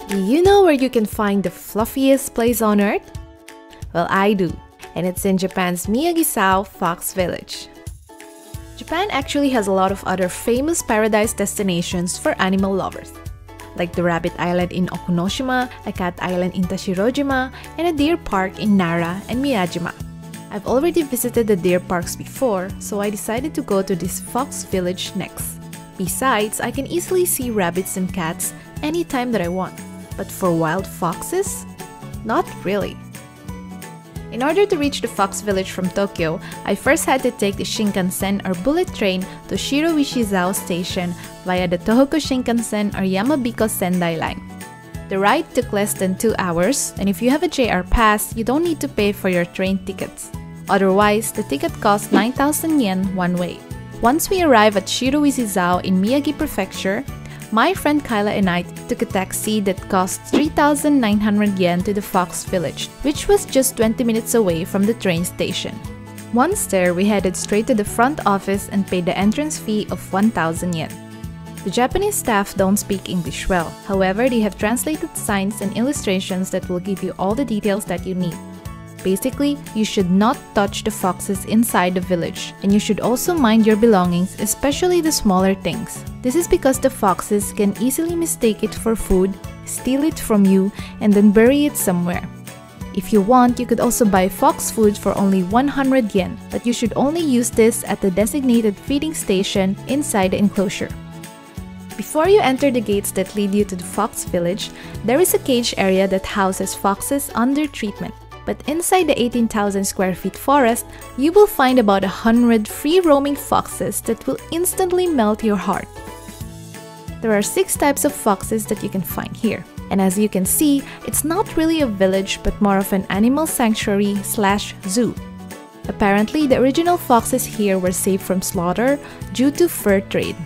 Do you know where you can find the fluffiest place on earth? Well, I do, and it's in Japan's Miyagi Zao Fox Village. Japan actually has a lot of other famous paradise destinations for animal lovers, like the rabbit island in Okunoshima, a cat island in Tashirojima, and a deer park in Nara and Miyajima. I've already visited the deer parks before, so I decided to go to this fox village next. Besides, I can easily see rabbits and cats anytime that I want. But for wild foxes? Not really. In order to reach the fox village from Tokyo, I first had to take the Shinkansen or bullet train to Shiroishi Zao Station via the Tohoku Shinkansen or Yamabiko Sendai line. The ride took less than 2 hours, and if you have a JR pass, you don't need to pay for your train tickets. Otherwise, the ticket costs 9,000 yen one way. Once we arrive at Shiroishi Zao in Miyagi Prefecture, my friend Kyla and I took a taxi that cost 3,900 yen to the Fox Village, which was just 20 minutes away from the train station. Once there, we headed straight to the front office and paid the entrance fee of 1,000 yen. The Japanese staff don't speak English well, however, they have translated signs and illustrations that will give you all the details that you need. Basically, you should not touch the foxes inside the village, and you should also mind your belongings, especially the smaller things. This is because the foxes can easily mistake it for food, steal it from you, and then bury it somewhere. If you want, you could also buy fox food for only 100 yen, but you should only use this at the designated feeding station inside the enclosure. Before you enter the gates that lead you to the fox village, there is a cage area that houses foxes under treatment. But inside the 18,000 square feet forest, you will find about 100 free-roaming foxes that will instantly melt your heart. There are 6 types of foxes that you can find here. And as you can see, it's not really a village but more of an animal sanctuary/zoo. Apparently, the original foxes here were saved from slaughter due to fur trade.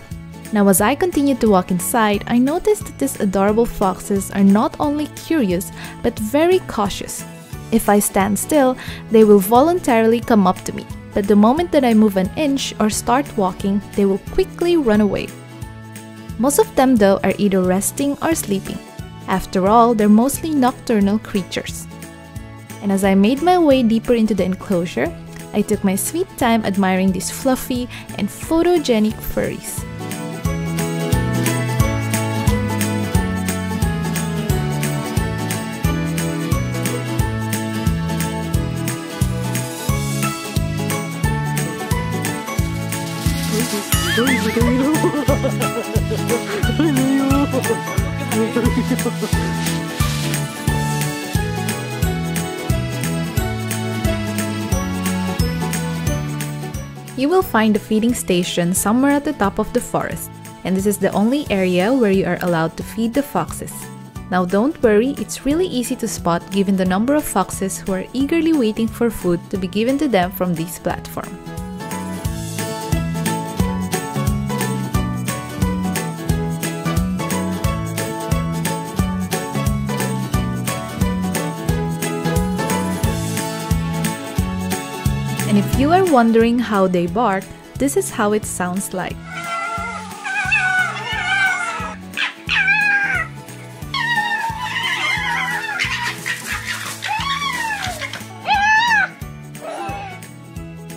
Now as I continued to walk inside, I noticed that these adorable foxes are not only curious but very cautious. If I stand still, they will voluntarily come up to me, but the moment that I move an inch or start walking, they will quickly run away. Most of them though are either resting or sleeping. After all, they're mostly nocturnal creatures. And as I made my way deeper into the enclosure, I took my sweet time admiring these fluffy and photogenic furries. You will find the feeding station somewhere at the top of the forest, and this is the only area where you are allowed to feed the foxes. Now don't worry, it's really easy to spot given the number of foxes who are eagerly waiting for food to be given to them from this platform. And if you are wondering how they bark, this is how it sounds like.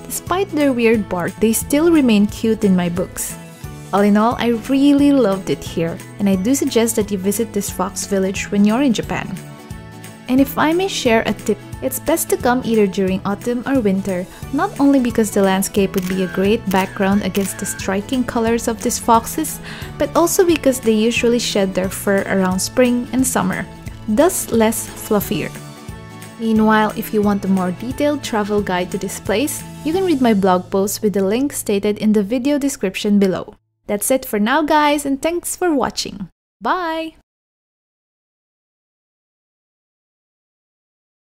Despite their weird bark, they still remain cute in my books. All in all, I really loved it here, and I do suggest that you visit this fox village when you're in Japan. And if I may share a tip, it's best to come either during autumn or winter, not only because the landscape would be a great background against the striking colors of these foxes, but also because they usually shed their fur around spring and summer, thus less fluffier. Meanwhile, if you want a more detailed travel guide to this place, you can read my blog post with the link stated in the video description below. That's it for now guys, and thanks for watching. Bye!